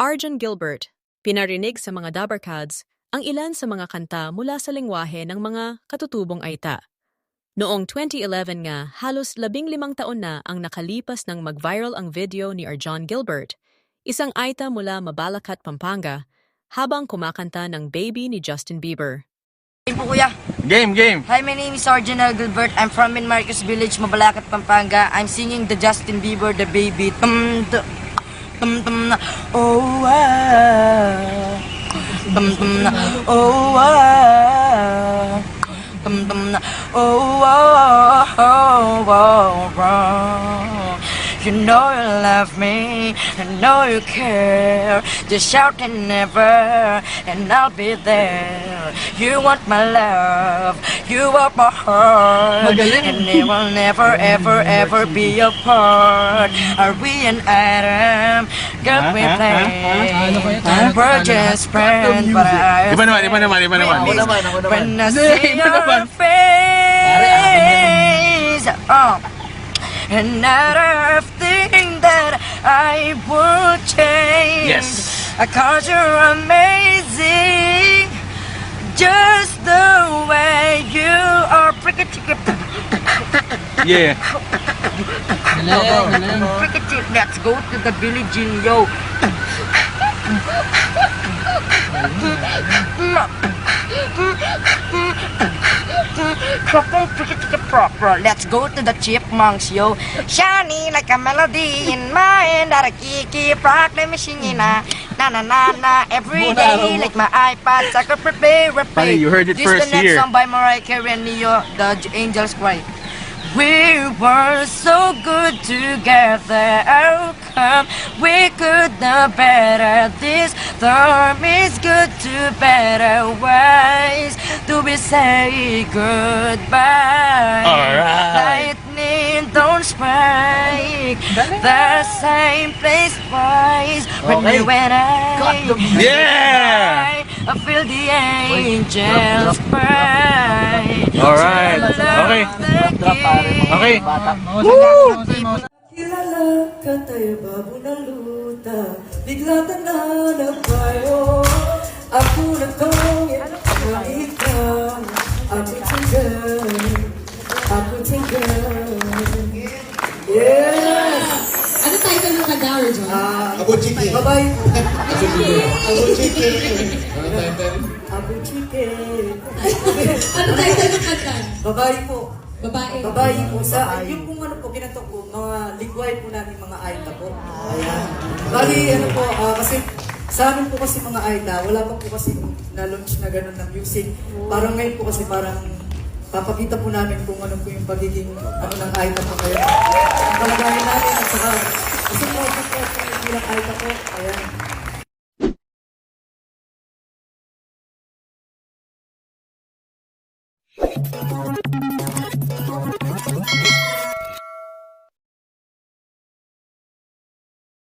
Arjun Gilbert, pinarinig sa mga Dabarkads ang ilan sa mga kanta mula sa lengwahe ng mga katutubong Aita. Noong 2011 nga, halos 15 taon na ang nakalipas nang mag-viral ang video ni Arjun Gilbert, isang Aita mula Mabalacat, Pampanga, habang kumakanta ng Baby ni Justin Bieber. Game po, kuya. Game. Hi, my name is Arjun Gilbert. I'm from Marcos Village, Mabalacat, Pampanga. I'm singing the Justin Bieber, the Baby. Oh, oh, you know you love me, I know you care. Just shout and never, and I'll be there. You want my love, you want my heart, and it will never, ever, ever be apart. Are we an atom? Girl, we play. We're just friends, but I Iba naman. when I see your face, another thing that I would change. Yes. Cause you're amazing, just the way you are. Yeah. Let's go to the Billie Jean, yo. Let's go to the Chipmunks, yo. Shiny like a melody in my hand that I keep proclamation na every day like my iPad. I could replay. Funny, you heard it This first is the next here. song by Mariah Carey and Neo, the Angels Cry. We were so good together. How come we could not better? This storm is good to better ways to be say goodbye. Alright. Lightning don't strike the same place twice. When you and I Yeah. I feel the angels cry. Alright. Okay. Kilala ka tayo babo na luta, bigla ka na nagbayo. Ako na tong ikaw, ako tinggal. Yes! Ano title ng kanta, Arjun? Ako chiki. Bye-bye. Ako chiki. Ako chiki. Ano title ng kanta? Babae po. Babae. Babae po. Sa yung kung ano po, kinatok po, mga ligway po natin mga Aita po. Ayan. Bali, ano po, kasi sa amin po kasi mga Aita, wala pa po kasi na-launch na gano'n ng music. Parang ngayon po kasi parang papakita po namin kung ano po yung pagiging ano ng Aita po ngayon. Ang kalagayan namin at saka kasi po yung bilang Aita po. Ayan.